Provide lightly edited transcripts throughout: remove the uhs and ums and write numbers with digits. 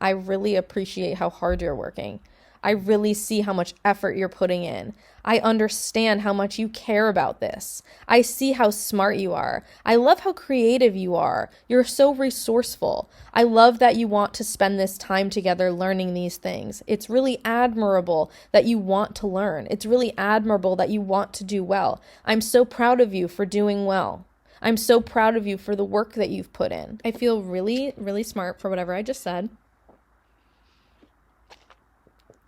I really appreciate how hard you're working. I really see how much effort you're putting in. I understand how much you care about this. I see how smart you are. I love how creative you are. You're so resourceful. I love that you want to spend this time together learning these things. It's really admirable that you want to learn. It's really admirable that you want to do well. I'm so proud of you for doing well. I'm so proud of you for the work that you've put in. I feel really, really smart for whatever I just said.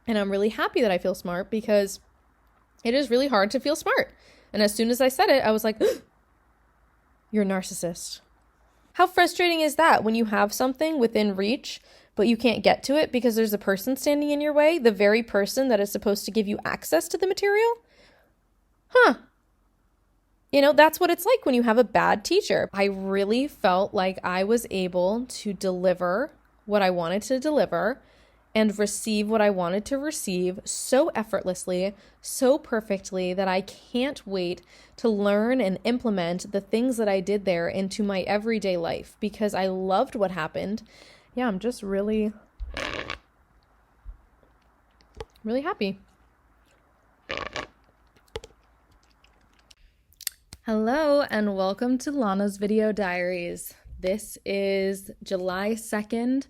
And I'm really happy that I feel smart because it is really hard to feel smart. And as soon as I said it, I was like, you're a narcissist. How frustrating is that when you have something within reach, but you can't get to it because there's a person standing in your way, the very person that is supposed to give you access to the material? That's what it's like when you have a bad teacher. I really felt like I was able to deliver what I wanted to deliver and receive what I wanted to receive so effortlessly, so perfectly that I can't wait to learn and implement the things that I did there into my everyday life because I loved what happened. Yeah, I'm just really, really happy. Hello and welcome to Lana's Video Diaries. This is July 2nd,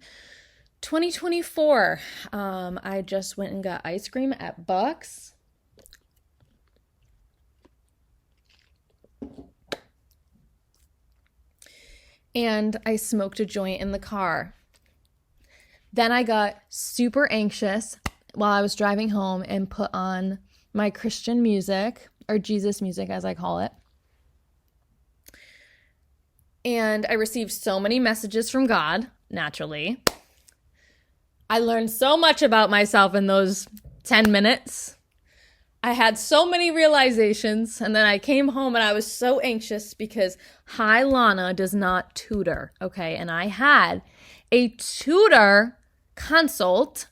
2024. I just went and got ice cream at Bucks. And I smoked a joint in the car. Then I got super anxious while I was driving home and put on my Christian music, or Jesus music as I call it. And I received so many messages from God, naturally. I learned so much about myself in those 10 minutes. I had so many realizations, and then I came home and I was so anxious because Lana does not tutor, okay? And I had a tutor consult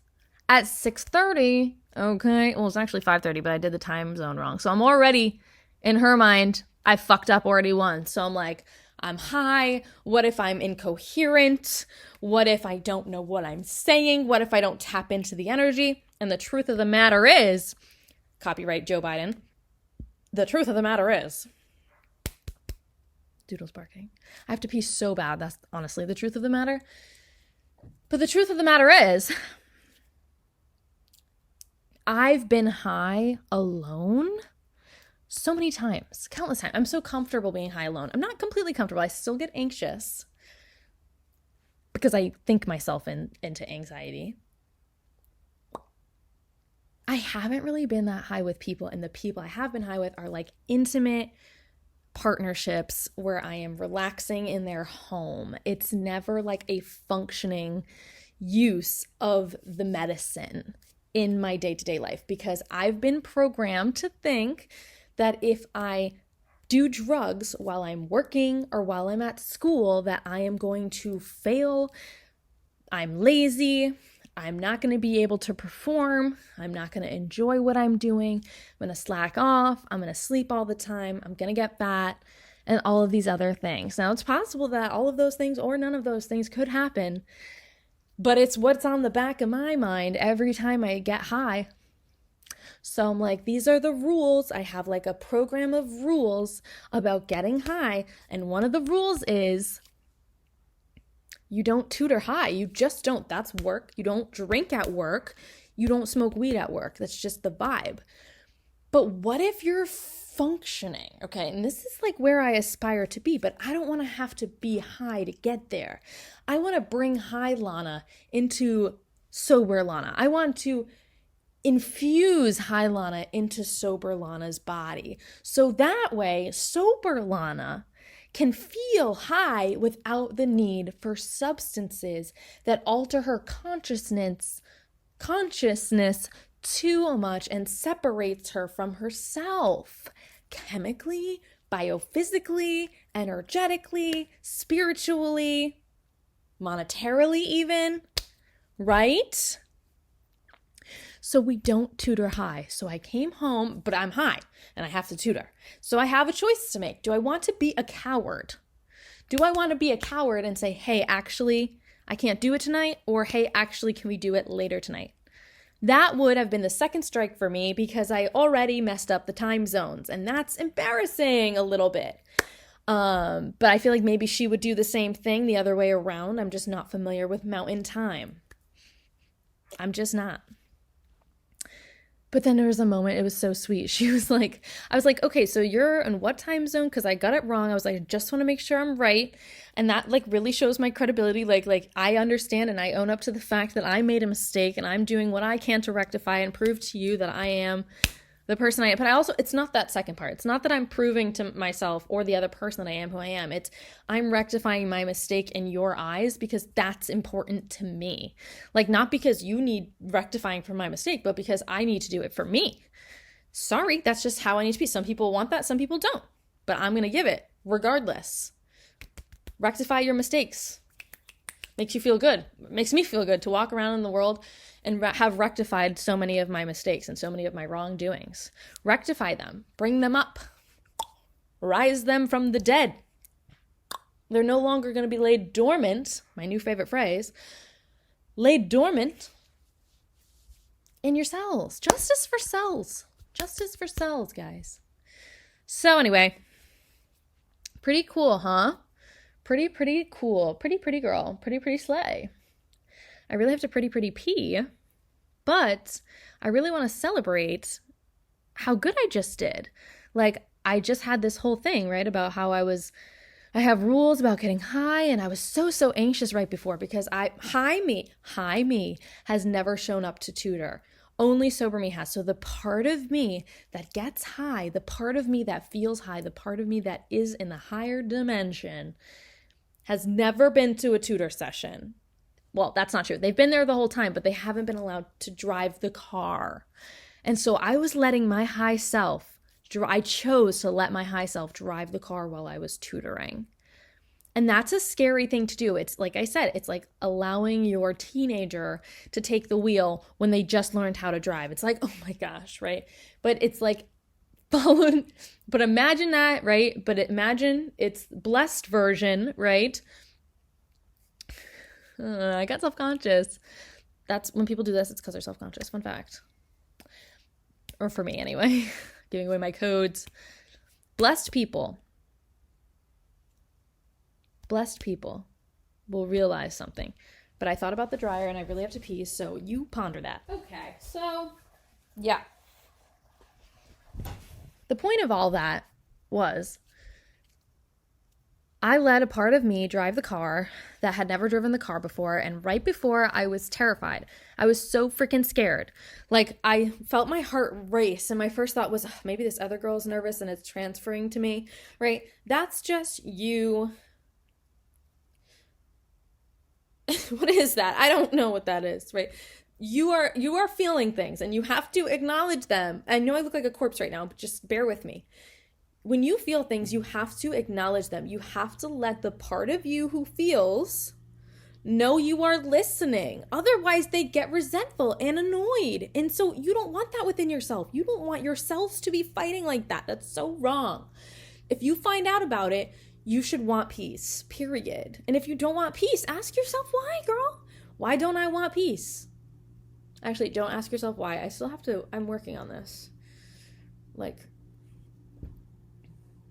at 6:30, okay? Well, it's actually 5:30, but I did the time zone wrong. So I'm already, in her mind, I fucked up already once. So I'm like, I'm high. What if I'm incoherent? What if I don't know what I'm saying? What if I don't tap into the energy? And the truth of the matter is, copyright Joe Biden, the truth of the matter is, doodles barking. I have to pee so bad. That's honestly the truth of the matter. But the truth of the matter is, I've been high alone so many times, countless times. I'm so comfortable being high alone. I'm not completely comfortable. I still get anxious because I think myself into anxiety. I haven't really been that high with people, and the people I have been high with are like intimate partnerships where I am relaxing in their home. It's never like a functioning use of the medicine in my day-to-day life because I've been programmed to think that if I do drugs while I'm working or while I'm at school, that I am going to fail. I'm lazy. I'm not going to be able to perform. I'm not going to enjoy what I'm doing. I'm going to slack off. I'm going to sleep all the time. I'm going to get fat and all of these other things. Now, it's possible that all of those things or none of those things could happen, but it's what's on the back of my mind every time I get high. So I'm like, these are the rules. I have like a program of rules about getting high. And one of the rules is you don't tutor high. You just don't. That's work. You don't drink at work. You don't smoke weed at work. That's just the vibe. But what if you're functioning? Okay, and this is like where I aspire to be, but I don't want to have to be high to get there. I want to bring high Lana into sober Lana. I want to infuse high Lana into sober Lana's body. So that way, sober Lana can feel high without the need for substances that alter her consciousness too much and separates her from herself chemically, biophysically, energetically, spiritually, monetarily even, right? So we don't tutor high. So I came home, but I'm high and I have to tutor. So I have a choice to make. Do I want to be a coward? Do I want to be a coward and say, hey, actually, I can't do it tonight, or hey, actually, can we do it later tonight? That would have been the second strike for me because I already messed up the time zones, and that's embarrassing a little bit. But I feel like maybe she would do the same thing the other way around. I'm just not familiar with mountain time. I'm just not. But then there was a moment, it was so sweet. She was like, I was like, okay, so you're in what time zone? Because I got it wrong. I was like, I just want to make sure I'm right. And that like really shows my credibility. Like I understand and I own up to the fact that I made a mistake and I'm doing what I can to rectify and prove to you that I am the person I am. But I also, it's not that second part. It's not that I'm proving to myself or the other person that I am who I am. It's I'm rectifying my mistake in your eyes because that's important to me. Like, not because you need rectifying for my mistake, but because I need to do it for me. Sorry, that's just how I need to be. Some people want that, some people don't. But I'm going to give it regardless. Rectify your mistakes. Makes you feel good. It makes me feel good to walk around in the world and have rectified so many of my mistakes and so many of my wrongdoings. Rectify them. Bring them up. Rise them from the dead. They're no longer going to be laid dormant, my new favorite phrase, laid dormant in your cells. Justice for cells. Justice for cells, guys. So anyway, pretty cool, huh? Pretty cool. Pretty girl. Pretty slay. I really have to pretty pee, but I really want to celebrate how good I just did. Like, I just had this whole thing, right, about how I have rules about getting high, and I was so anxious right before because high me has never shown up to tutor. Only sober me has. So the part of me that gets high, the part of me that feels high, the part of me that is in the higher dimension has never been to a tutor session. Well, that's not true. They've been there the whole time, but they haven't been allowed to drive the car. And so I was letting my high self, I chose to let my high self drive the car while I was tutoring. And that's a scary thing to do. It's like I said, it's like allowing your teenager to take the wheel when they just learned how to drive. It's like, oh my gosh, right? But it's like but imagine that, right? But imagine it's blessed version, right? I got self-conscious. That's when people do this, it's because they're self-conscious. Fun fact. Or for me anyway. Giving away my codes. Blessed people will realize something. But I thought about the dryer and I really have to pee, so you ponder that. Okay, so yeah. The point of all that was I let a part of me drive the car that had never driven the car before, and right before I was terrified. I was so freaking scared. Like, I felt my heart race, and my first thought was, maybe this other girl's nervous and it's transferring to me, right? That's just you. What is that? I don't know what that is, right? You are feeling things, and you have to acknowledge them. I know I look like a corpse right now, but just bear with me. When you feel things, you have to acknowledge them. You have to let the part of you who feels know you are listening. Otherwise, they get resentful and annoyed. And so you don't want that within yourself. You don't want yourselves to be fighting like that. That's so wrong. If you find out about it, you should want peace, period. And if you don't want peace, ask yourself why, girl. Why don't I want peace? Actually, don't ask yourself why. I'm working on this. Like,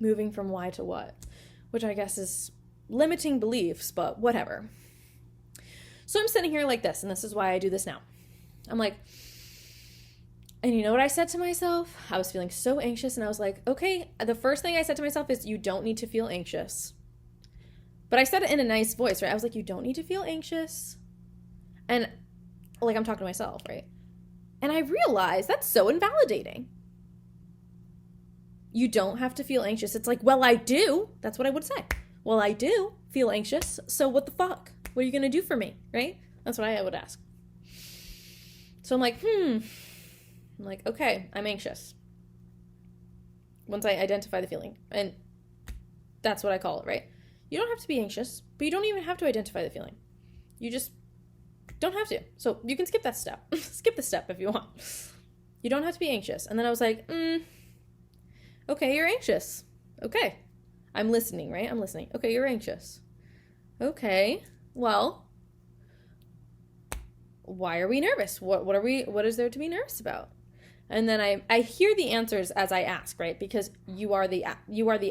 moving from why to what, which I guess is limiting beliefs, but whatever. So I'm sitting here like this, and this is why I do this now. I'm like, and you know what I said to myself? I was feeling so anxious, and I was like, okay, the first thing I said to myself is, you don't need to feel anxious. But I said it in a nice voice, right? I was like, you don't need to feel anxious. And like, I'm talking to myself, right? And I realized that's so invalidating. You don't have to feel anxious. It's like, well, I do. That's what I would say. Well, I do feel anxious. So what the fuck? What are you going to do for me? Right? That's what I would ask. So I'm like, I'm like, okay, I'm anxious. Once I identify the feeling. And that's what I call it, right? You don't have to be anxious, but you don't even have to identify the feeling. You just don't have to. So you can skip that step. Skip the step if you want. You don't have to be anxious. And then I was like, okay, you're anxious. Okay. I'm listening, right? I'm listening. Okay, you're anxious. Okay. Well, why are we nervous? What is there to be nervous about? And then I hear the answers as I ask, right? Because you are the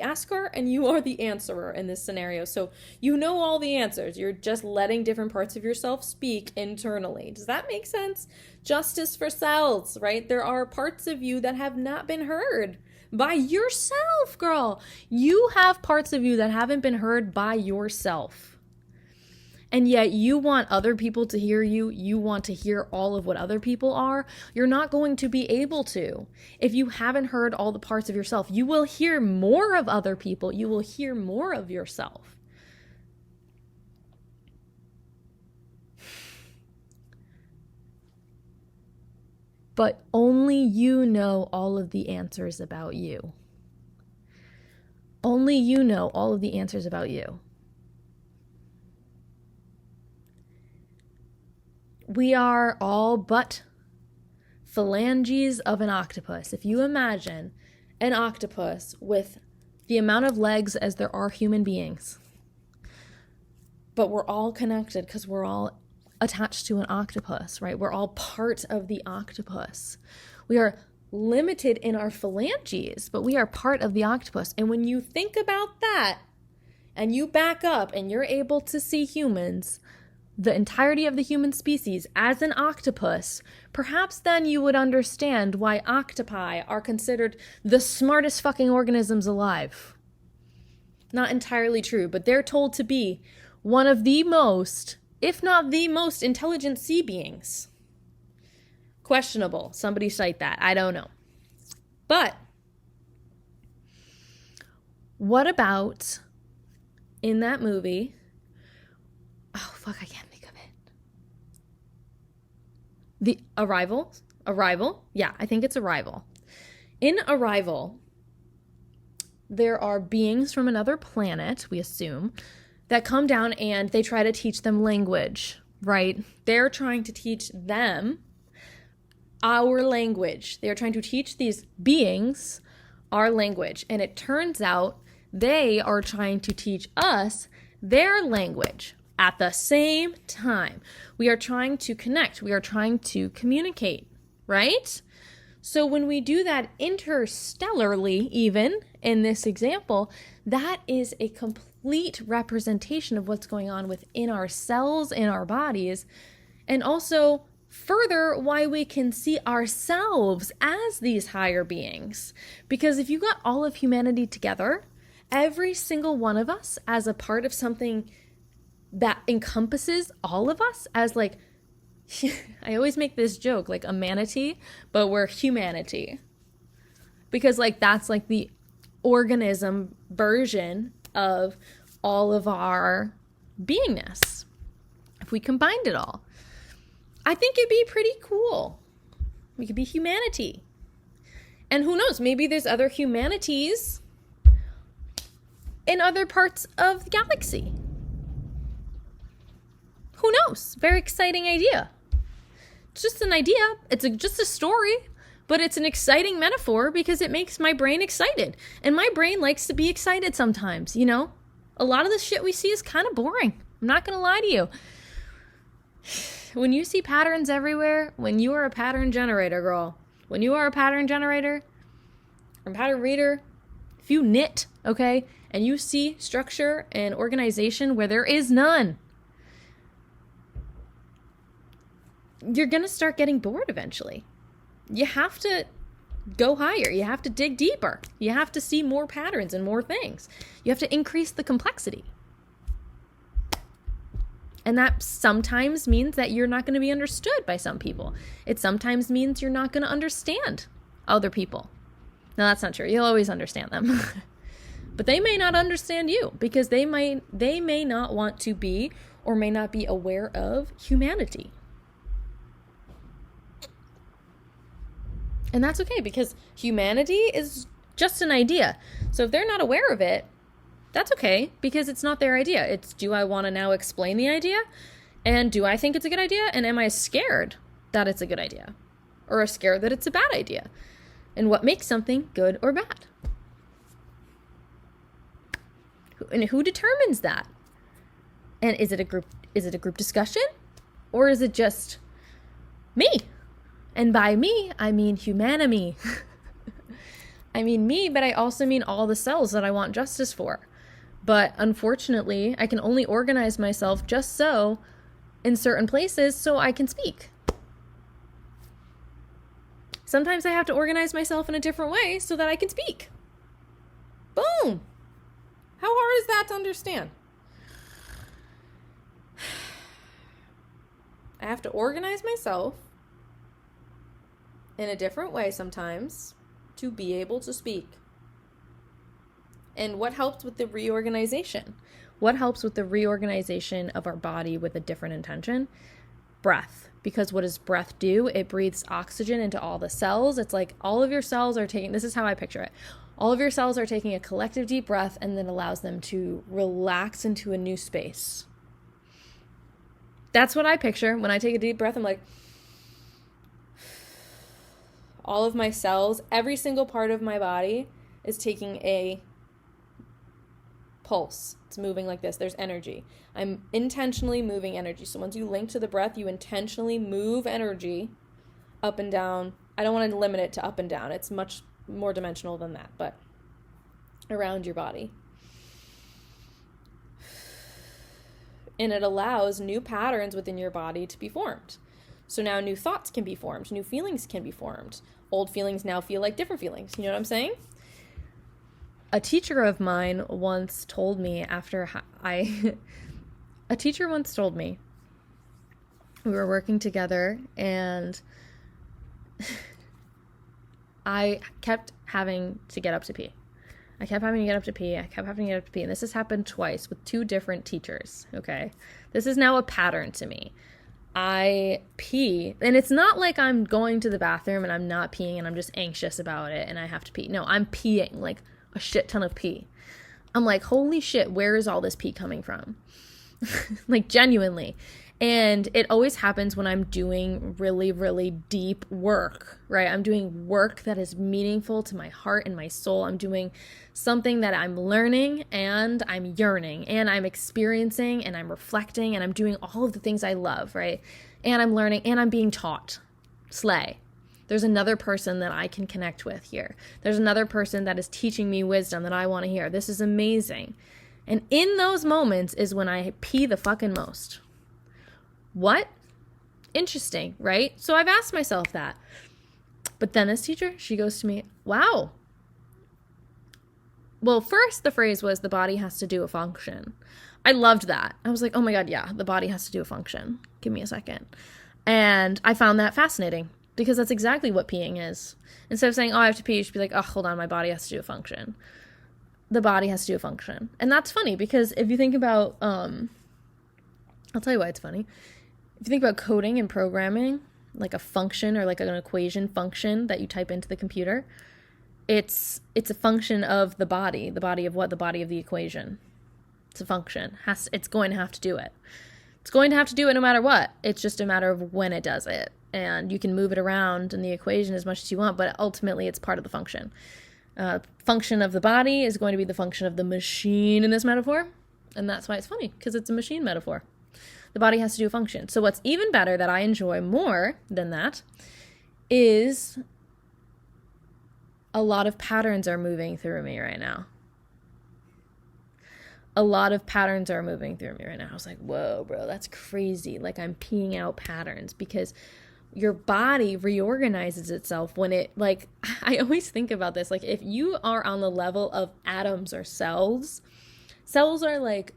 asker and you are the answerer in this scenario. So you know all the answers. You're just letting different parts of yourself speak internally. Does that make sense? Justice for selves, right? There are parts of you that have not been heard by yourself, girl. You have parts of you that haven't been heard by yourself. And yet you want other people to hear you. You want to hear all of what other people are. You're not going to be able to. If you haven't heard all the parts of yourself, you will hear more of other people. You will hear more of yourself. But only you know all of the answers about you. Only you know all of the answers about you. We are all but phalanges of an octopus. If you imagine an octopus with the amount of legs as there are human beings, but we're all connected because we're all attached to an octopus, right? We're all part of the octopus. We are limited in our phalanges, but we are part of the octopus. And when you think about that and you back up and you're able to see humans, the entirety of the human species as an octopus, perhaps then you would understand why octopi are considered the smartest fucking organisms alive. Not entirely true, but they're told to be one of the most, if not the most intelligent sea beings. Questionable. Somebody cite that. I don't know. But what about in that movie? Oh, fuck, I can't think of it. The Arrival? Yeah, I think it's Arrival. In Arrival, there are beings from another planet, we assume, that come down and they try to teach them language, right? They're trying to teach them our language. They're trying to teach these beings our language. And it turns out they are trying to teach us their language. At the same time, we are trying to connect. We are trying to communicate, right? So when we do that interstellarly, even in this example, that is a complete representation of what's going on within our cells, in our bodies, and also further why we can see ourselves as these higher beings. Because if you got all of humanity together, every single one of us as a part of something that encompasses all of us as like, I always make this joke, like a manatee, but we're humanity. Because like that's like the organism version of all of our beingness. If we combined it all, I think it'd be pretty cool. We could be humanity. And who knows, maybe there's other humanities in other parts of the galaxy. Who knows? Very exciting idea. It's just an idea. It's just a story, but it's an exciting metaphor because it makes my brain excited. And my brain likes to be excited sometimes, you know? A lot of the shit we see is kind of boring. I'm not going to lie to you. When you see patterns everywhere, when you are a pattern generator, girl, when you are a pattern generator or pattern reader, if you knit, okay, and you see structure and organization where there is none, you're going to start getting bored eventually. You have to go higher. You have to dig deeper. You have to see more patterns and more things. You have to increase the complexity. And that sometimes means that you're not going to be understood by some people. It sometimes means you're not going to understand other people. No, that's not true. You'll always understand them. But they may not understand you because they may not want to be or may not be aware of humanity. And that's okay because humanity is just an idea. So if they're not aware of it, that's okay because it's not their idea. It's, do I want to now explain the idea? And do I think it's a good idea? And am I scared that it's a good idea? Or scared that it's a bad idea? And what makes something good or bad? And who determines that? And is it a group discussion? Or is it just Me. And by me, I mean humanity. I mean me, but I also mean all the cells that I want justice for. But unfortunately, I can only organize myself just so in certain places so I can speak. Sometimes I have to organize myself in a different way so that I can speak. Boom. How hard is that to understand? I have to organize myself in a different way sometimes to be able to speak. And what helps with the reorganization? What helps with the reorganization of our body with a different intention? Breath. Because what does breath do? It breathes oxygen into all the cells. It's like all of your cells are taking, this is how I picture it. All of your cells are taking a collective deep breath and then allows them to relax into a new space. That's what I picture. When I take a deep breath, I'm like, all of my cells, every single part of my body is taking a pulse. It's moving like this. There's energy. I'm intentionally moving energy. So once you link to the breath, you intentionally move energy up and down. I don't want to limit it to up and down. It's much more dimensional than that, but around your body. And it allows new patterns within your body to be formed. So now new thoughts can be formed. New feelings can be formed. Old feelings now feel like different feelings. You know what I'm saying? A teacher of mine once told me we were working together and I kept having to get up to pee. And this has happened twice with two different teachers, okay? This is now a pattern to me. I pee, and it's not like I'm going to the bathroom and I'm not peeing and I'm just anxious about it and I have to pee. No, I'm peeing, like a shit ton of pee. I'm like, holy shit, where is all this pee coming from? Like, genuinely. And it always happens when I'm doing really, really deep work, right? I'm doing work that is meaningful to my heart and my soul. I'm doing something that I'm learning and I'm yearning and I'm experiencing and I'm reflecting and I'm doing all of the things I love, right? And I'm learning and I'm being taught. Slay. There's another person that I can connect with here. There's another person that is teaching me wisdom that I want to hear. This is amazing. And in those moments is when I pee the fucking most. What? Interesting, right? So I've asked myself that. But then this teacher, she goes to me, wow. Well, first the phrase was the body has to do a function. I loved that. I was like, oh my God, yeah, the body has to do a function. Give me a second. And I found that fascinating because that's exactly what peeing is. Instead of saying, oh, I have to pee, you should be like, oh, hold on, my body has to do a function. The body has to do a function. And that's funny because if you think about, I'll tell you why it's funny. If you think about coding and programming, like a function or like an equation function that you type into the computer, it's a function of the body. The body of what? The body of the equation. It's a function. It's going to have to do it. It's going to have to do it no matter what. It's just a matter of when it does it. And you can move it around in the equation as much as you want, but ultimately it's part of the function. Function of the body is going to be the function of the machine in this metaphor. And that's why it's funny, because it's a machine metaphor. The body has to do a function. So what's even better that I enjoy more than that is a lot of patterns are moving through me right now. A lot of patterns are moving through me right now. I was like, whoa, bro, that's crazy. Like I'm peeing out patterns because your body reorganizes itself when it, like, I always think about this. Like if you are on the level of atoms or cells are like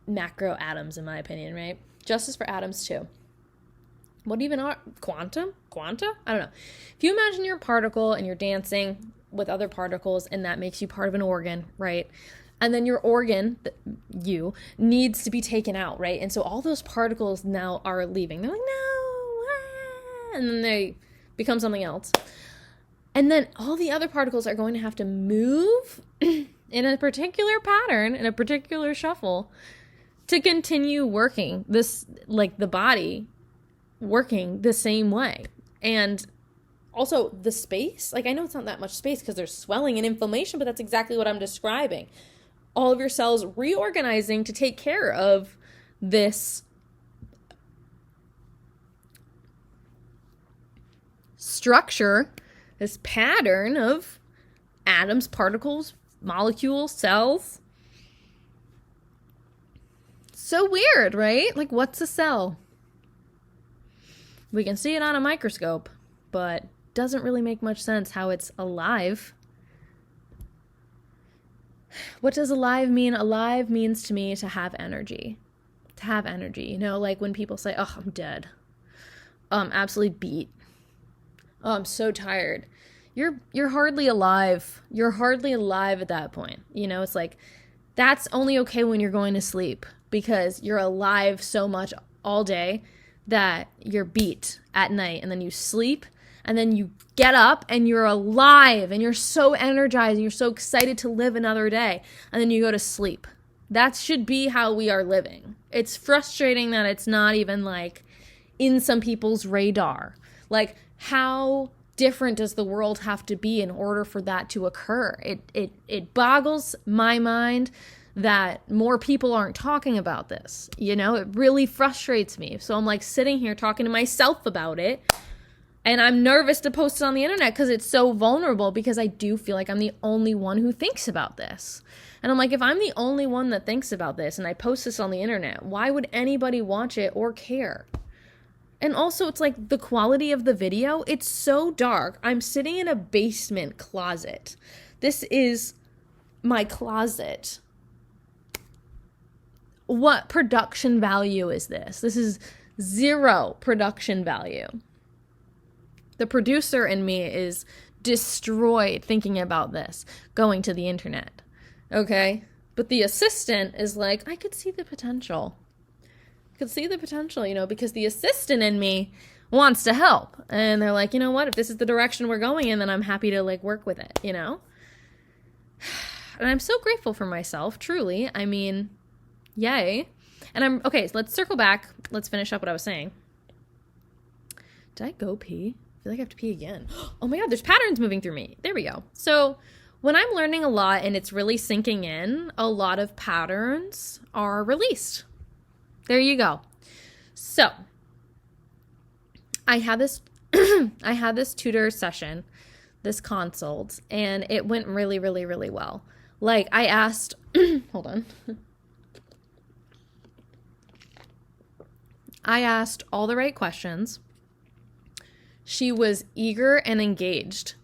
macro atoms in my opinion, right? Justice for atoms too. What even are quanta? I don't know. If you imagine you're a particle and you're dancing with other particles and that makes you part of an organ, right? And then your organ, you, needs to be taken out, right? And so all those particles now are leaving. They're like, no, ah, and then they become something else. And then all the other particles are going to have to move in a particular pattern, in a particular shuffle, to continue working this, like the body working the same way. And also the space, like I know it's not that much space because there's swelling and inflammation, but that's exactly what I'm describing. All of your cells reorganizing to take care of this structure, this pattern of atoms, particles, molecules, cells. So weird, right? Like, what's a cell? We can see it on a microscope, but doesn't really make much sense how it's alive. What does alive mean? Alive means to me to have energy. To have energy. You know, like when people say, oh, I'm dead. Oh, I'm absolutely beat. Oh, I'm so tired. You're hardly alive. You're hardly alive at that point. You know, it's like, that's only okay when you're going to sleep because you're alive so much all day that you're beat at night, and then you sleep, and then you get up and you're alive and you're so energized and you're so excited to live another day, and then you go to sleep. That should be how we are living. It's frustrating that it's not even like in some people's radar. Like, how different does the world have to be in order for that to occur? It boggles my mind that more people aren't talking about this. You know, it really frustrates me. So I'm like sitting here talking to myself about it, and I'm nervous to post it on the internet because it's so vulnerable, because I do feel like I'm the only one who thinks about this. And I'm like, if I'm the only one that thinks about this and I post this on the internet, why would anybody watch it or care? And also, it's like the quality of the video, it's so dark. I'm sitting in a basement closet. This is my closet. What production value is this? This is zero production value. The producer in me is destroyed thinking about this, going to the internet. Okay? But the assistant is like, I could see the potential. You know, because the assistant in me wants to help. And they're like, you know what? If this is the direction we're going in, then I'm happy to like work with it, you know? And I'm so grateful for myself, truly. I mean, yay. And okay, so let's circle back. Let's finish up what I was saying. Did I go pee? I feel like I have to pee again. Oh my God, there's patterns moving through me. There we go. So when I'm learning a lot and it's really sinking in, a lot of patterns are released. There you go. So I had this tutor session, this consult, and it went really, really, really well. Like, I asked, hold on. I asked all the right questions. She was eager and engaged.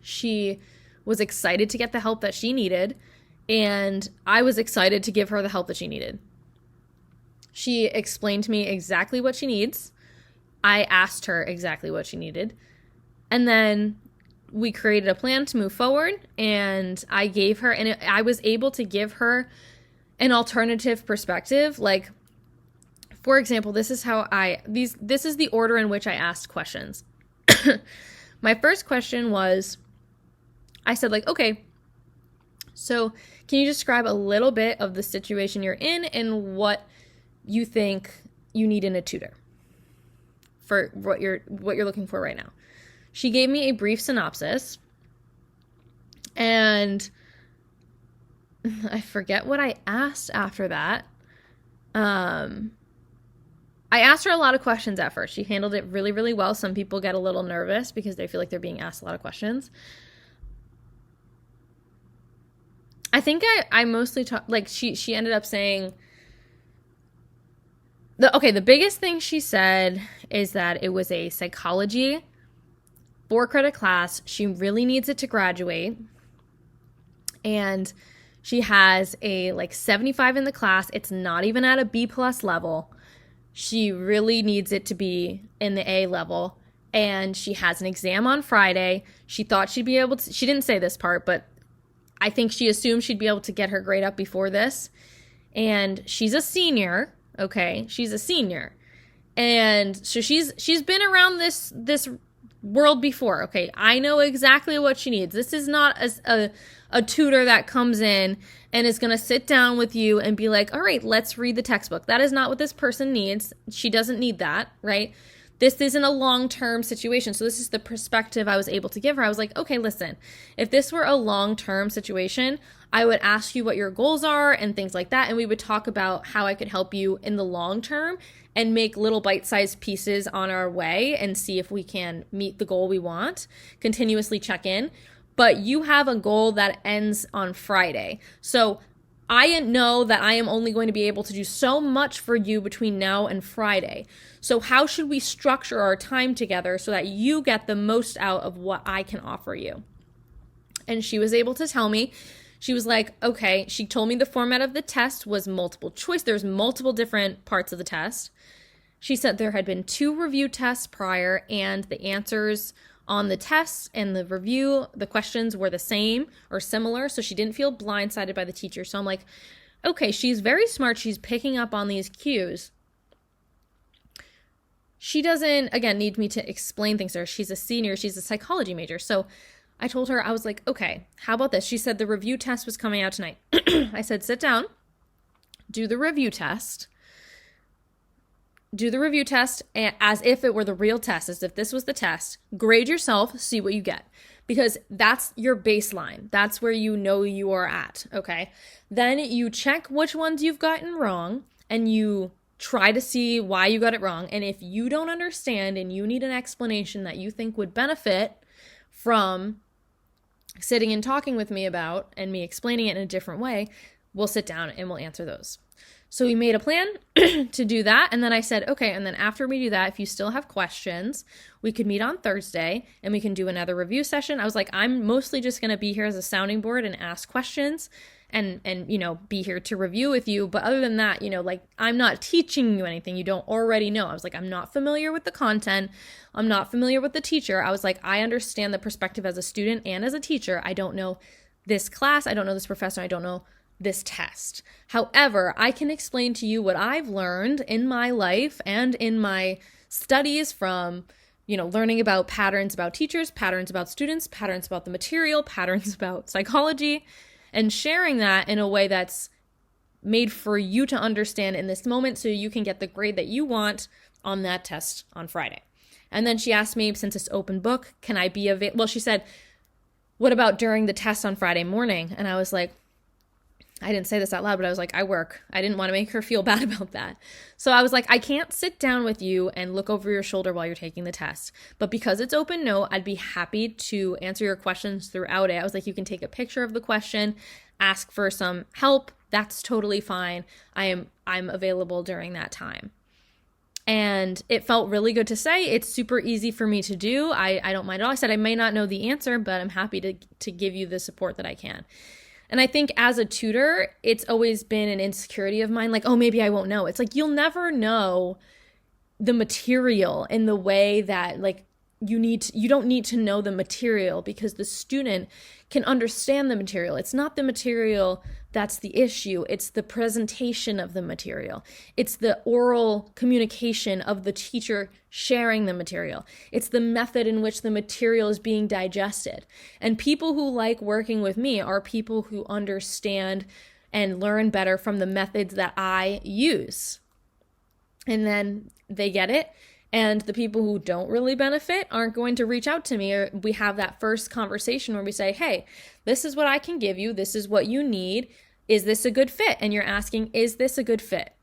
She was excited to get the help that she needed, and I was excited to give her the help that she needed. She explained to me exactly what she needs. I asked her exactly what she needed. And then we created a plan to move forward, and I gave her, and I was able to give her an alternative perspective. Like, for example, this is the order in which I asked questions. My first question was, I said, like, okay, so can you describe a little bit of the situation you're in and what you think you need in a tutor for what you're looking for right now? She gave me a brief synopsis, and I forget what I asked after that. I asked her a lot of questions at first. She handled it really, really well. Some people get a little nervous because they feel like they're being asked a lot of questions. I think I mostly talked, like, she ended up saying, the biggest thing she said is that it was a psychology 4-credit class. She really needs it to graduate. And she has a 75 in the class. It's not even at a B+ level. She really needs it to be in the A level. And she has an exam on Friday. She thought she'd be able to, she didn't say this part, but I think she assumed she'd be able to get her grade up before this. And she's a senior, okay? She's a senior. And so she's been around this world before, okay? I know exactly what she needs. This is not a tutor that comes in and is going to sit down with you and be like, all right, let's read the textbook. That is not what this person needs. She doesn't need that, right? this isn't a long-term situation. So this is the perspective I was able to give her. I was like, okay, listen, if this were a long-term situation, I would ask you what your goals are and things like that. And we would talk about how I could help you in the long term and make little bite-sized pieces on our way and see if we can meet the goal we want, continuously check in. But you have a goal that ends on Friday. So I know that I am only going to be able to do so much for you between now and Friday. So how should we structure our time together so that you get the most out of what I can offer you? And she was able to tell me. She was like, okay, she told me the format of the test was multiple choice. There's multiple different parts of the test. She said there had been 2 review tests prior, and the answers on the tests and the review, the questions were the same or similar, so she didn't feel blindsided by the teacher. So I'm like, okay, she's very smart. She's picking up on these cues. She doesn't, again, need me to explain things to her. She's a senior. She's a psychology major. So I told her, I was like, okay, how about this? She said the review test was coming out tonight. I said, sit down, do the review test. Do the review test as if it were the real test, as if this was the test. Grade yourself, see what you get. Because that's your baseline. That's where you know you are at, okay? Then you check which ones you've gotten wrong, and you try to see why you got it wrong. And if you don't understand and you need an explanation that you think would benefit from sitting and talking with me about and me explaining it in a different way, we'll sit down and we'll answer those. So we made a plan to do that. And then I said, okay, and then after we do that, if you still have questions, we could meet on Thursday and we can do another review session. I was like, I'm mostly just going to be here as a sounding board and ask questions and be here to review with you. But other than that, like, I'm not teaching you anything you don't already know. I was like, I'm not familiar with the content. I'm not familiar with the teacher. I was like, I understand the perspective as a student and as a teacher. I don't know this class. I don't know this professor. I don't know this test. However, I can explain to you what I've learned in my life and in my studies from, learning about patterns about teachers, patterns about students, patterns about the material, patterns about psychology, and sharing that in a way that's made for you to understand in this moment so you can get the grade that you want on that test on Friday. And then she asked me, since it's open book, can I be available? Well, she said, what about during the test on Friday morning? And I was like, I didn't say this out loud, but I was like, I work. I didn't want to make her feel bad about that. So I was like, I can't sit down with you and look over your shoulder while you're taking the test. But because it's open note, I'd be happy to answer your questions throughout it. I was like, you can take a picture of the question, ask for some help. That's totally fine. I'm available during that time. And it felt really good to say. It's super easy for me to do. I don't mind at all. I said, I may not know the answer, but I'm happy to give you the support that I can. And I think as a tutor, it's always been an insecurity of mine, like, oh, maybe I won't know. It's like, you'll never know the material in the way that, like, you don't need to know the material, because the student can understand the material. It's not the material that's the issue. It's the presentation of the material. It's the oral communication of the teacher sharing the material. It's the method in which the material is being digested. And people who like working with me are people who understand and learn better from the methods that I use. And then they get it. And the people who don't really benefit aren't going to reach out to me. Or we have that first conversation where we say, hey, this is what I can give you. This is what you need. Is this a good fit? And you're asking, is this a good fit?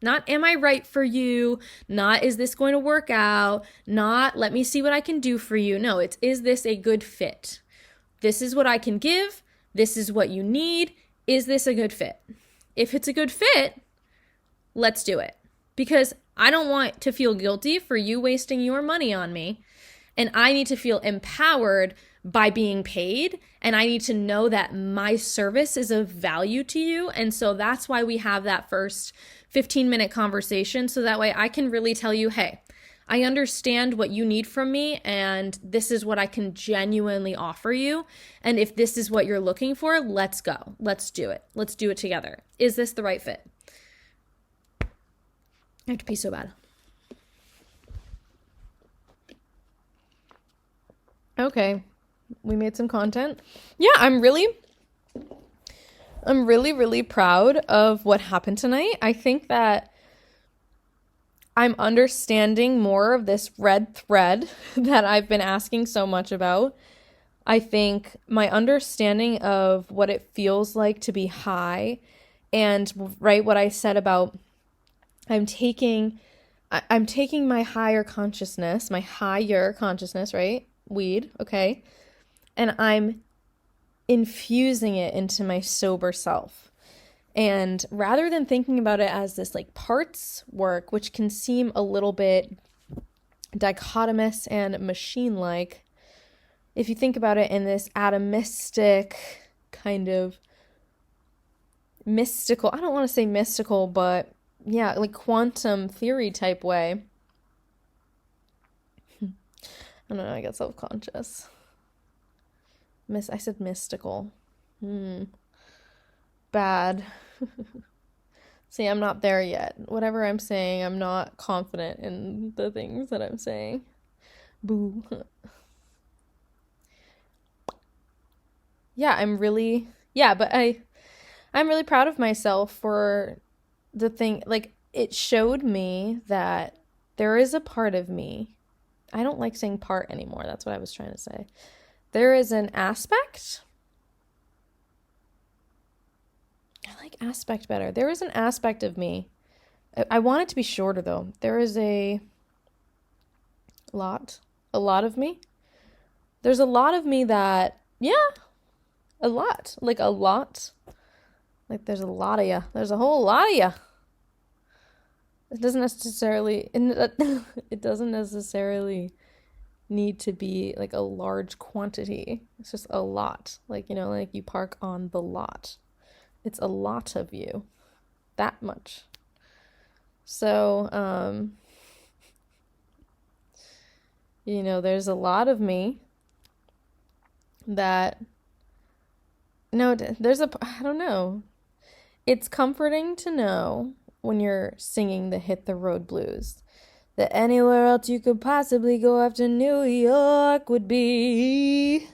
Not, am I right for you? Not, is this going to work out? Not, let me see what I can do for you. No, it's, is this a good fit? This is what I can give. This is what you need. Is this a good fit? If it's a good fit, let's do it. Because I don't want to feel guilty for you wasting your money on me. And I need to feel empowered by being paid. And I need to know that my service is of value to you. And so that's why we have that first 15-minute conversation. So that way I can really tell you, hey, I understand what you need from me, and this is what I can genuinely offer you. And if this is what you're looking for, let's go. Let's do it. Let's do it together. Is this the right fit? I have to pee so bad. Okay, we made some content. Yeah, I'm really proud of what happened tonight. I think that I'm understanding more of this red thread that I've been asking so much about. I think my understanding of what it feels like to be high, and right, what I said about I'm taking my higher consciousness, right? Weed, okay? And I'm infusing it into my sober self. And rather than thinking about it as this like parts work, which can seem a little bit dichotomous and machine-like, if you think about it in this atomistic kind of mystical, I don't want to say mystical, but yeah, like quantum theory type way. I don't know, I get self-conscious. I said mystical. Bad. See, I'm not there yet. Whatever I'm saying, I'm not confident in the things that I'm saying. Boo. Yeah, I'm really proud of myself for the thing. Like, it showed me that there is a part of me. I don't like saying part anymore. That's what I was trying to say. There is an aspect. I like aspect better. There is an aspect of me. I want it to be shorter though. There is a lot of me. There's a lot of me that, yeah, a lot. Like a lot. Like there's a lot of you. There's a whole lot of you. It doesn't necessarily need to be like a large quantity. It's just a lot. Like, you know, like you park on the lot. It's a lot of you. That much. So, you know, there's a lot of me that, no, I don't know. It's comforting to know when you're singing the Hit the Road Blues that anywhere else you could possibly go after New York would be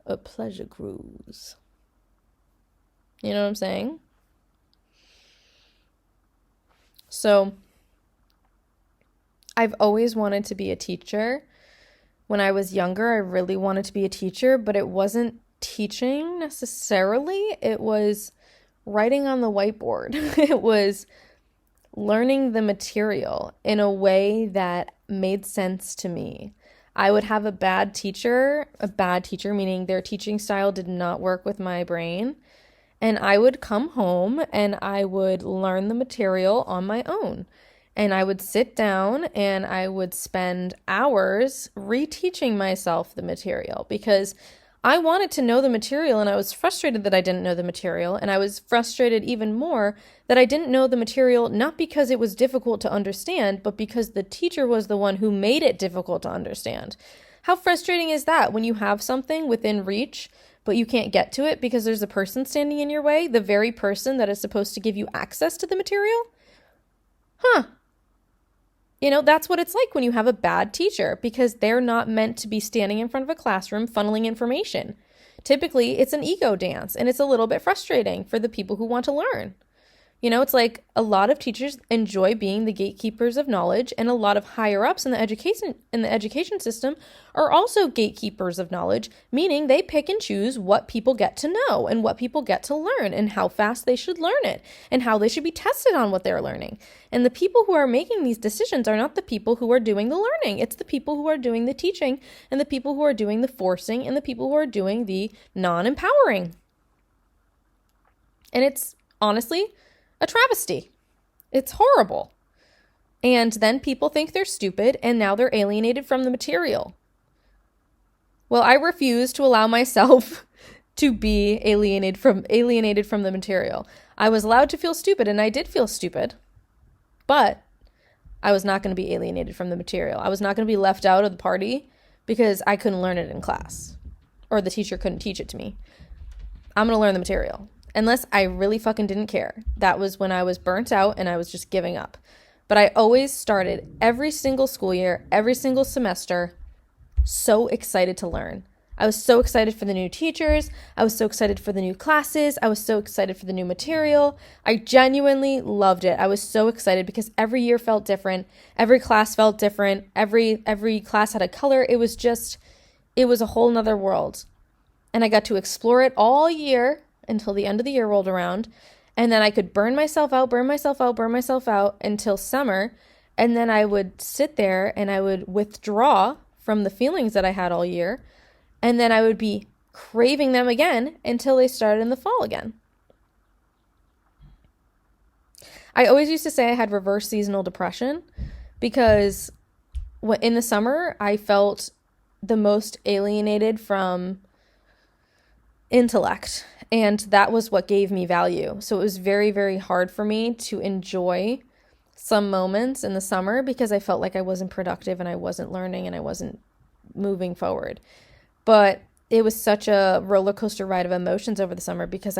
a pleasure cruise. You know what I'm saying? So, I've always wanted to be a teacher. When I was younger, I really wanted to be a teacher, but it wasn't teaching necessarily. It was writing on the whiteboard. It was learning the material in a way that made sense to me. I would have a bad teacher meaning their teaching style did not work with my brain. And I would come home and I would learn the material on my own. And I would sit down and I would spend hours reteaching myself the material because I wanted to know the material and I was frustrated that I didn't know the material. And I was frustrated even more that I didn't know the material, not because it was difficult to understand, but because the teacher was the one who made it difficult to understand. How frustrating is that when you have something within reach, but you can't get to it because there's a person standing in your way, the very person that is supposed to give you access to the material? You know, that's what it's like when you have a bad teacher because they're not meant to be standing in front of a classroom funneling information. Typically, it's an ego dance and it's a little bit frustrating for the people who want to learn. You know, it's like a lot of teachers enjoy being the gatekeepers of knowledge, and a lot of higher ups in the education system are also gatekeepers of knowledge, meaning they pick and choose what people get to know and what people get to learn and how fast they should learn it and how they should be tested on what they're learning. And the people who are making these decisions are not the people who are doing the learning. It's the people who are doing the teaching and the people who are doing the forcing and the people who are doing the non-empowering. And it's honestly a travesty. It's horrible. And then people think they're stupid and now they're alienated from the material. Well, I refuse to allow myself to be alienated from the material. I was allowed to feel stupid and I did feel stupid, but I was not going to be alienated from the material. I was not going to be left out of the party because I couldn't learn it in class or the teacher couldn't teach it to me. I'm going to learn the material. Unless I really fucking didn't care. That was when I was burnt out and I was just giving up. But I always started every single school year, every single semester, so excited to learn. I was so excited for the new teachers. I was so excited for the new classes. I was so excited for the new material. I genuinely loved it. I was so excited because every year felt different. Every class felt different. Every class had a color. It was a whole nother world. And I got to explore it all year until the end of the year rolled around. And then I could burn myself out until summer. And then I would sit there and I would withdraw from the feelings that I had all year. And then I would be craving them again until they started in the fall again. I always used to say I had reverse seasonal depression because in the summer, I felt the most alienated from intellect. And that was what gave me value. So it was very, very hard for me to enjoy some moments in the summer because I felt like I wasn't productive and I wasn't learning and I wasn't moving forward. But it was such a roller coaster ride of emotions over the summer because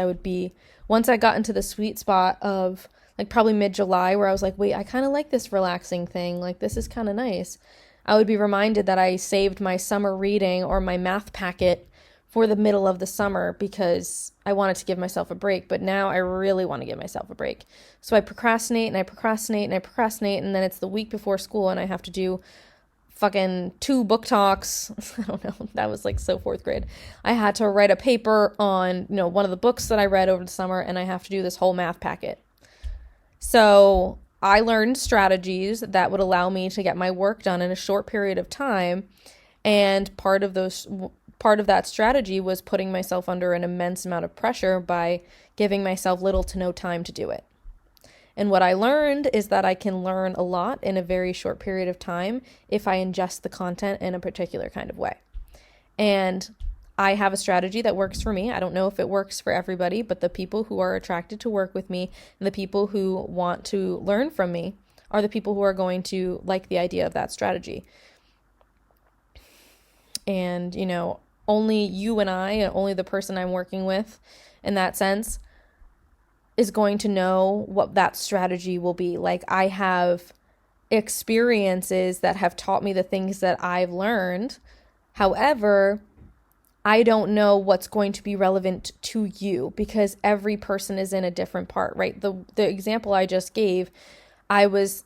once I got into the sweet spot of like probably mid-July where I was like, wait, I kind of like this relaxing thing. Like this is kind of nice. I would be reminded that I saved my summer reading or my math packet for the middle of the summer because I wanted to give myself a break. But now I really want to give myself a break. So I procrastinate and I procrastinate and I procrastinate. And then it's the week before school and I have to do fucking 2 book talks. I don't know. That was like so 4th grade. I had to write a paper on, one of the books that I read over the summer, and I have to do this whole math packet. So I learned strategies that would allow me to get my work done in a short period of time. And part of that strategy was putting myself under an immense amount of pressure by giving myself little to no time to do it. And what I learned is that I can learn a lot in a very short period of time if I ingest the content in a particular kind of way. And I have a strategy that works for me. I don't know if it works for everybody, but the people who are attracted to work with me and the people who want to learn from me are the people who are going to like the idea of that strategy. And, only you and I, and only the person I'm working with in that sense is going to know what that strategy will be. Like I have experiences that have taught me the things that I've learned. However, I don't know what's going to be relevant to you because every person is in a different part, right? The example I just gave, I was,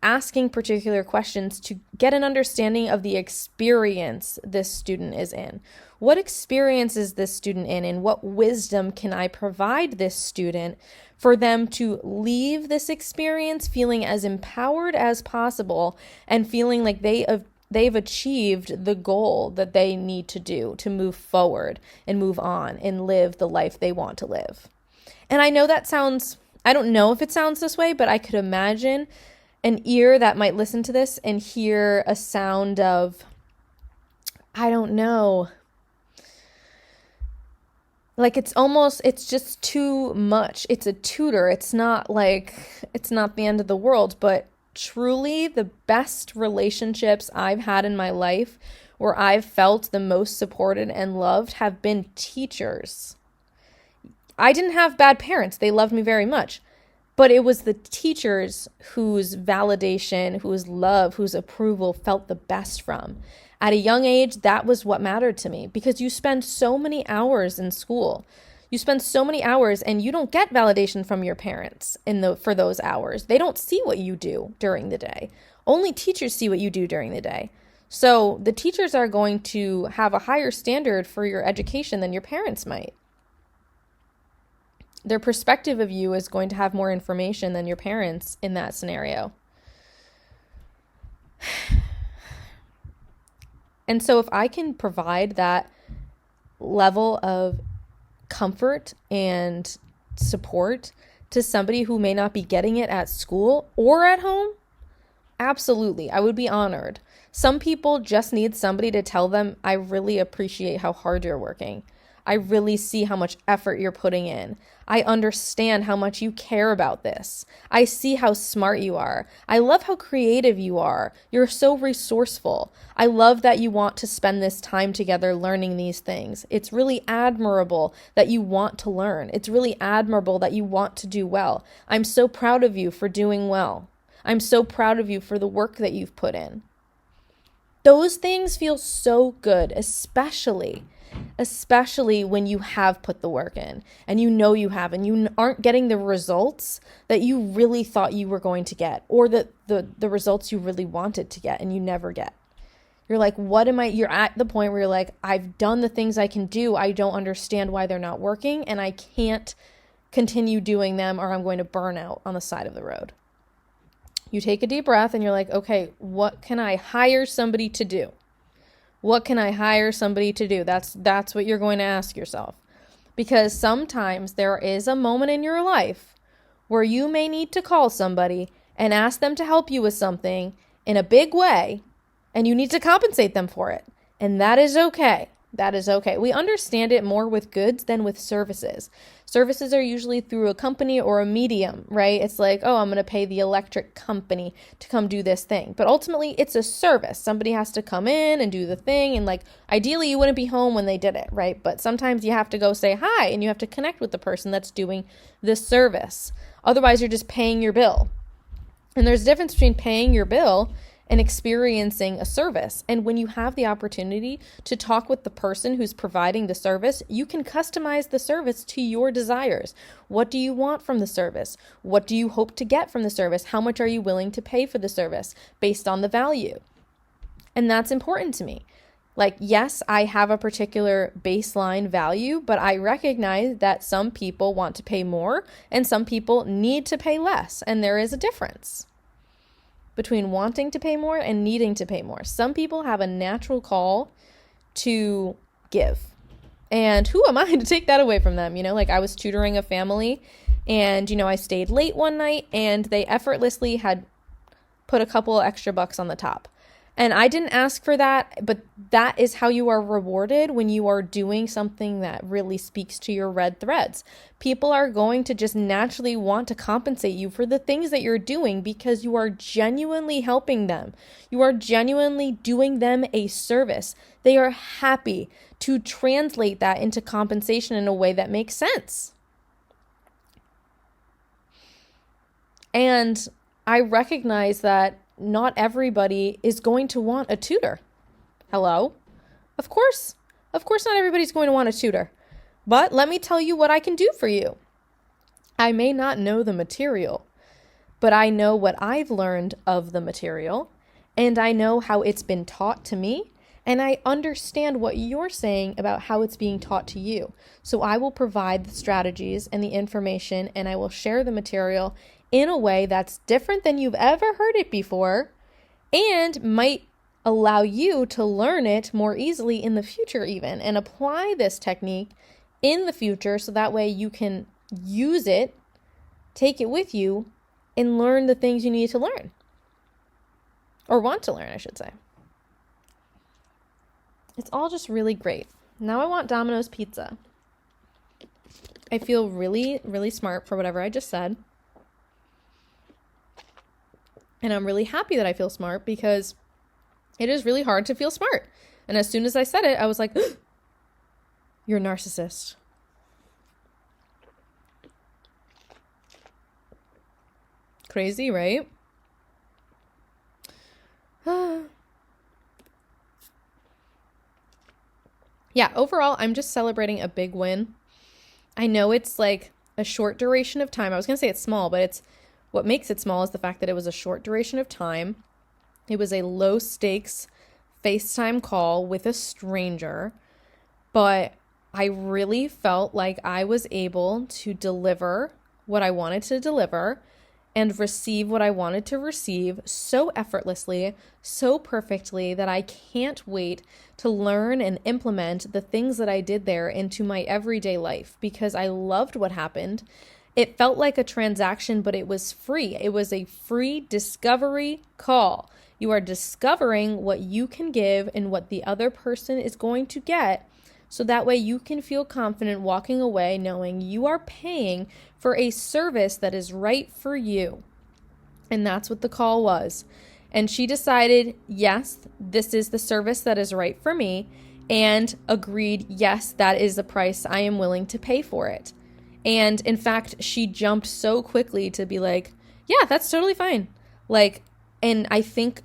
asking particular questions to get an understanding of the experience this student is in. What experience is this student in, and what wisdom can I provide this student for them to leave this experience feeling as empowered as possible and feeling like they've achieved the goal that they need to do to move forward and move on and live the life they want to live. And I know I don't know if it sounds this way, but I could imagine an ear that might listen to this and hear a sound of, I don't know, like it's just too much. It's a tutor. It's not the end of the world, but truly the best relationships I've had in my life where I've felt the most supported and loved have been teachers. I didn't have bad parents. They loved me very much. But it was the teachers whose validation, whose love, whose approval felt the best from. At a young age, that was what mattered to me because you spend so many hours in school. You spend so many hours and you don't get validation from your parents for those hours. They don't see what you do during the day. Only teachers see what you do during the day. So the teachers are going to have a higher standard for your education than your parents might. Their perspective of you is going to have more information than your parents in that scenario. And so if I can provide that level of comfort and support to somebody who may not be getting it at school or at home, absolutely, I would be honored. Some people just need somebody to tell them, I really appreciate how hard you're working. I really see how much effort you're putting in. I understand how much you care about this. I see how smart you are. I love how creative you are. You're so resourceful. I love that you want to spend this time together learning these things. It's really admirable that you want to learn. It's really admirable that you want to do well. I'm so proud of you for doing well. I'm so proud of you for the work that you've put in. those things feel so good, especially when you have put the work in and you have, and you aren't getting the results that you really thought you were going to get, or the results you really wanted to get and you never get. You're like, you're at the point where you're like, I've done the things I can do. I don't understand why they're not working, and I can't continue doing them or I'm going to burn out on the side of the road. You take a deep breath and you're like, okay, what can I hire somebody to do? What can I hire somebody to do? That's what you're going to ask yourself. Because sometimes there is a moment in your life where you may need to call somebody and ask them to help you with something in a big way, and you need to compensate them for it. And that is okay. That is okay. We understand it more with goods than with services. Services are usually through a company or a medium, right? It's like, oh, I'm going to pay the electric company to come do this thing. But ultimately, it's a service. Somebody has to come in and do the thing. And like, ideally, you wouldn't be home when they did it, right? But sometimes you have to go say hi and you have to connect with the person that's doing this service. Otherwise, you're just paying your bill. And there's a difference between paying your bill and experiencing a service. And when you have the opportunity to talk with the person who's providing the service, you can customize the service to your desires. What do you want from the service? What do you hope to get from the service? How much are you willing to pay for the service based on the value? And that's important to me. Like, yes, I have a particular baseline value, but I recognize that some people want to pay more and some people need to pay less. And there is a difference between wanting to pay more and needing to pay more. Some people have a natural call to give. And who am I to take that away from them? Like I was tutoring a family and, I stayed late one night and they effortlessly had put a couple extra bucks on the top. And I didn't ask for that, but that is how you are rewarded when you are doing something that really speaks to your red threads. People are going to just naturally want to compensate you for the things that you're doing because you are genuinely helping them. You are genuinely doing them a service. They are happy to translate that into compensation in a way that makes sense. And I recognize that not everybody is going to want a tutor. Hello? Of course not everybody's going to want a tutor. But let me tell you what I can do for you. I may not know the material, but I know what I've learned of the material, and I know how it's been taught to me, and I understand what you're saying about how it's being taught to you. So I will provide the strategies and the information, and I will share the material in a way that's different than you've ever heard it before and might allow you to learn it more easily in the future even, and apply this technique in the future so that way you can use it, take it with you, and learn the things you need to learn. Or want to learn, I should say. It's all just really great. Now I want Domino's pizza. I feel really, really smart for whatever I just said. And I'm really happy that I feel smart because it is really hard to feel smart. And as soon as I said it, I was like, you're a narcissist. Crazy, right? Yeah, overall, I'm just celebrating a big win. I know it's like a short duration of time. I was going to say it's small, but what makes it small is the fact that it was a short duration of time. It was a low stakes FaceTime call with a stranger, but I really felt like I was able to deliver what I wanted to deliver and receive what I wanted to receive so effortlessly, so perfectly that I can't wait to learn and implement the things that I did there into my everyday life because I loved what happened. It felt like a transaction, but it was free. It was a free discovery call. You are discovering what you can give and what the other person is going to get, so that way you can feel confident walking away knowing you are paying for a service that is right for you. And that's what the call was. And she decided, yes, this is the service that is right for me, and agreed, yes, that is the price I am willing to pay for it. And in fact, she jumped so quickly to be like, yeah, that's totally fine. And I think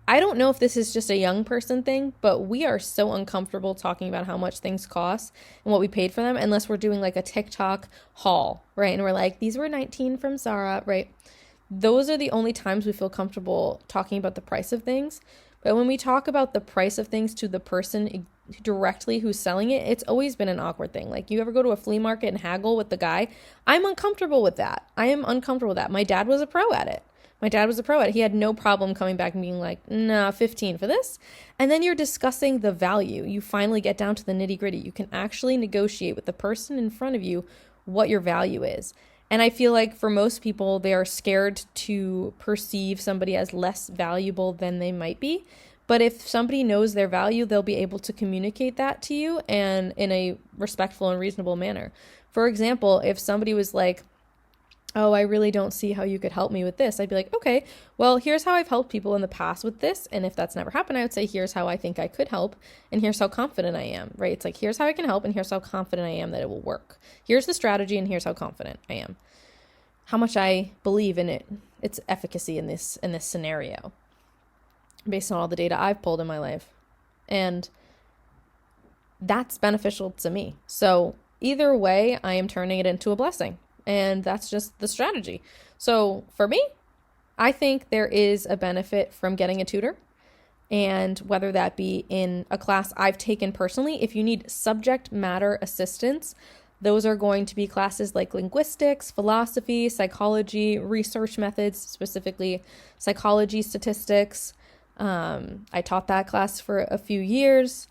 I don't know if this is just a young person thing, but we are so uncomfortable talking about how much things cost and what we paid for them unless we're doing like a TikTok haul, right? And we're like, these were 19 from Zara, right? Those are the only times we feel comfortable talking about the price of things. But when we talk about the price of things to the person directly who's selling it, it's always been an awkward thing. Like, you ever go to a flea market and haggle with the guy? I'm uncomfortable with that. I am uncomfortable with that. My dad was a pro at it. He had no problem coming back and being like, nah, 15 for this. And then you're discussing the value. You finally get down to the nitty gritty. You can actually negotiate with the person in front of you what your value is. And I feel like for most people, they are scared to perceive somebody as less valuable than they might be. But if somebody knows their value, they'll be able to communicate that to you and in a respectful and reasonable manner. For example, if somebody was like, oh, I really don't see how you could help me with this, I'd be like, okay, well, here's how I've helped people in the past with this. And if that's never happened, I would say, here's how I think I could help. And here's how confident I am, right? It's like, here's how I can help. And here's how confident I am that it will work. Here's the strategy. And here's how confident I am. How much I believe in its efficacy in this scenario based on all the data I've pulled in my life. And that's beneficial to me. So either way, I am turning it into a blessing. And that's just the strategy. So for me, I think there is a benefit from getting a tutor. And whether that be in a class I've taken personally, if you need subject matter assistance, those are going to be classes like linguistics, philosophy, psychology, research methods, specifically psychology statistics. I taught that class for a few years.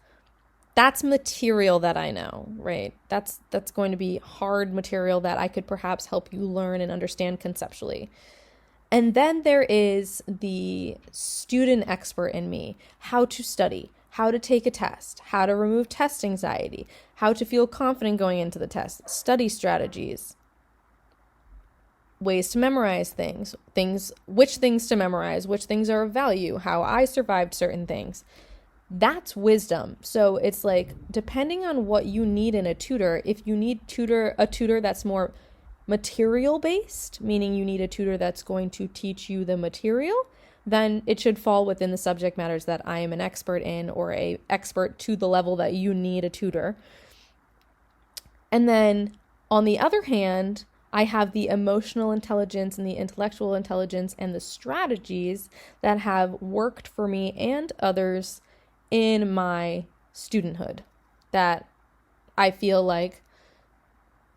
That's material that I know, right? That's going to be hard material that I could perhaps help you learn and understand conceptually. And then there is the student expert in me, how to study, how to take a test, how to remove test anxiety, how to feel confident going into the test, study strategies, ways to memorize things, which things to memorize, which things are of value, how I survived certain things. That's wisdom. So it's like, depending on what you need in a tutor, if you need a tutor that's more material based, meaning you need a tutor that's going to teach you the material, then it should fall within the subject matters that I am an expert in, or a expert to the level that you need a tutor. And then on the other hand, I have the emotional intelligence and the intellectual intelligence and the strategies that have worked for me and others in my studenthood that I feel like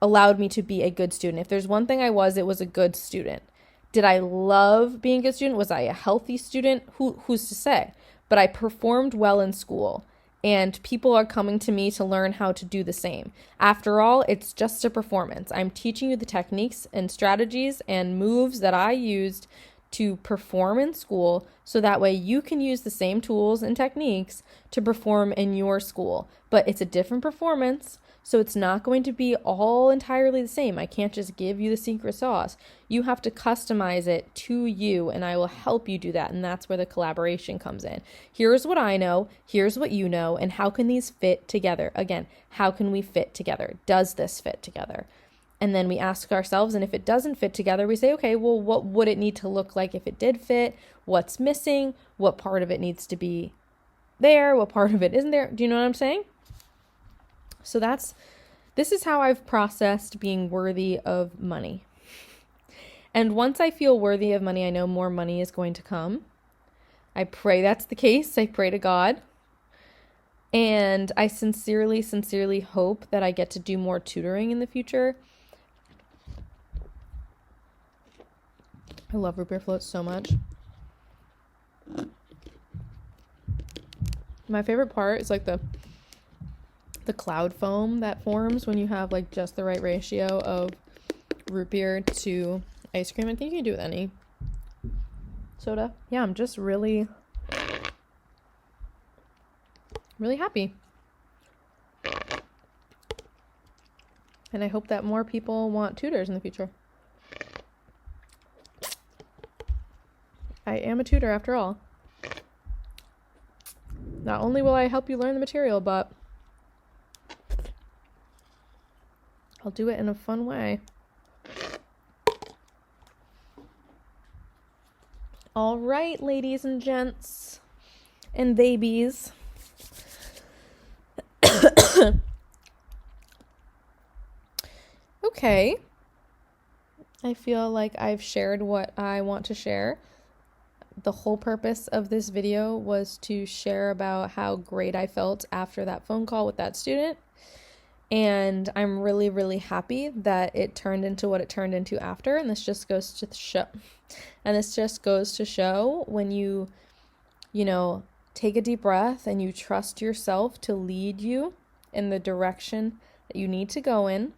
allowed me to be a good student. If there's one thing it was a good student. Did I love being a good student? Was I a healthy student? Who's to say? But I performed well in school, and people are coming to me to learn how to do the same. After all, it's just a performance. I'm teaching you the techniques and strategies and moves that I used to perform in school, so that way you can use the same tools and techniques to perform in your school. But it's a different performance, so it's not going to be all entirely the same. I can't just give you the secret sauce. You have to customize it to you, and I will help you do that. And that's where the collaboration comes in. Here's what I know, here's what you know, and how can these fit together? Again, how can we fit together? Does this fit together? And then we ask ourselves, and if it doesn't fit together, we say, okay, well, what would it need to look like if it did fit? What's missing? What part of it needs to be there? What part of it isn't there? Do you know what I'm saying? So this is how I've processed being worthy of money. And once I feel worthy of money, I know more money is going to come. I pray that's the case. I pray to God. And I sincerely, sincerely hope that I get to do more tutoring in the future. I love root beer floats so much. My favorite part is like the cloud foam that forms when you have like just the right ratio of root beer to ice cream. I think you can do it with any soda. Yeah, I'm just really, really happy. And I hope that more people want tutors in the future. I am a tutor after all. Not only will I help you learn the material, but I'll do it in a fun way. All right, ladies and gents. and babies. Okay. I feel like I've shared what I want to share. The whole purpose of this video was to share about how great I felt after that phone call with that student. And I'm really, really happy that it turned into what it turned into after. And this just goes to show when you take a deep breath and you trust yourself to lead you in the direction that you need to go in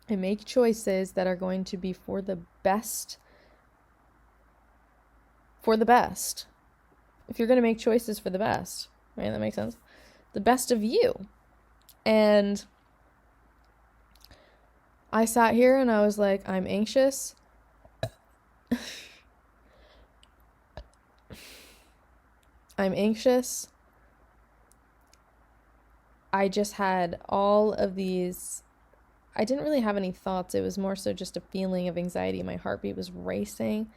and make choices that are going to be for the best. If you're going to make choices for the best, right? That makes sense. The best of you. And I sat here and I was like, I'm anxious. I'm anxious. I just had all of these. I didn't really have any thoughts. It was more so just a feeling of anxiety. My heartbeat was racing.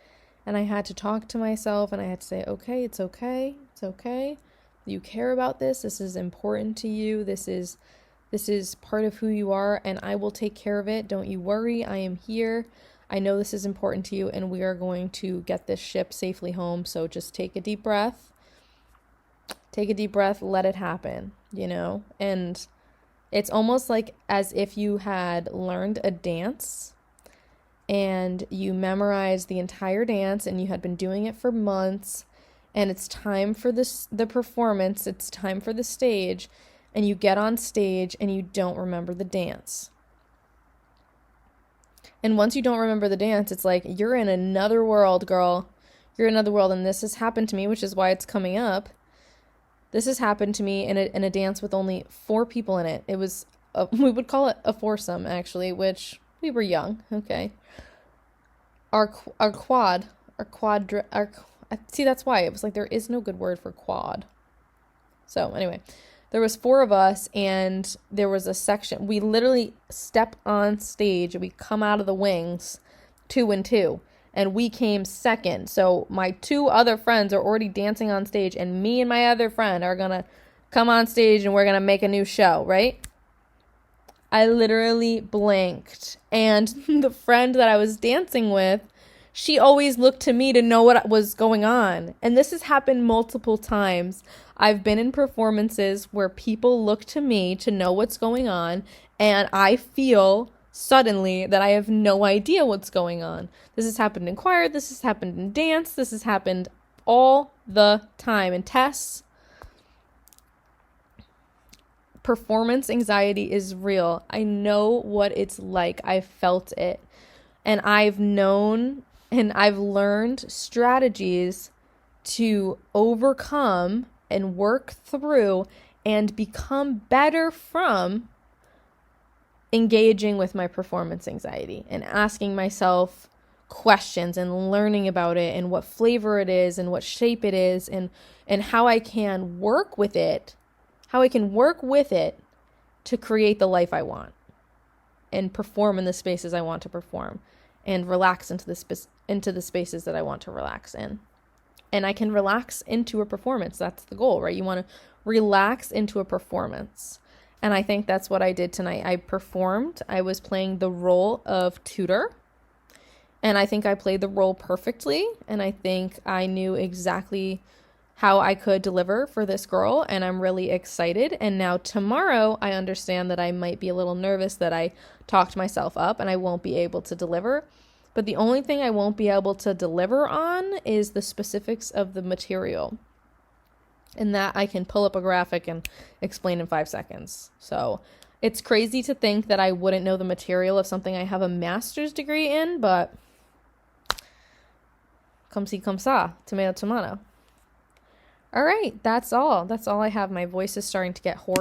And I had to talk to myself and I had to say, okay, it's okay. It's okay. You care about this. This is important to you. This is part of who you are, and I will take care of it. Don't you worry. I am here. I know this is important to you, and we are going to get this ship safely home. So just take a deep breath. Take a deep breath. Let it happen, And it's almost like as if you had learned a dance and you memorized the entire dance and you had been doing it for months, and it's time for the performance. It's time for the stage. And you get on stage and you don't remember the dance. And once you don't remember the dance, it's like you're in another world, girl. You're in another world. And this has happened to me, which is why it's coming up. This has happened to me in a dance with only 4 people in it. It was, we would call it a foursome, actually, which we were young. Okay. See, that's why. It was like there is no good word for quad. So anyway. There was 4 of us, and there was a section. We literally step on stage, and we come out of the wings, 2 and 2, and we came second. So my 2 other friends are already dancing on stage, and me and my other friend are going to come on stage, and we're going to make a new show, right? I literally blanked, and the friend that I was dancing with, she always looked to me to know what was going on. And this has happened multiple times. I've been in performances where people look to me to know what's going on, and I feel suddenly that I have no idea what's going on. This has happened in choir, this has happened in dance, this has happened all the time. And Tess, performance anxiety is real. I know what it's like. I've felt it. And I've known and I've learned strategies to overcome and work through and become better from engaging with my performance anxiety and asking myself questions and learning about it and what flavor it is and what shape it is and how I can work with it, to create the life I want and perform in the spaces I want to perform and relax into the spaces that I want to relax in. And I can relax into a performance. That's the goal, right? You want to relax into a performance. And I think that's what I did tonight. I performed. I was playing the role of tutor. And I think I played the role perfectly. And I think I knew exactly how I could deliver for this girl. And I'm really excited. And now tomorrow, I understand that I might be a little nervous that I talked myself up and I won't be able to deliver. But the only thing I won't be able to deliver on is the specifics of the material. And that I can pull up a graphic and explain in 5 seconds. So it's crazy to think that I wouldn't know the material of something I have a master's degree in, but come see, come saw, tomato, tomato. All right, that's all. That's all I have. My voice is starting to get hoarse.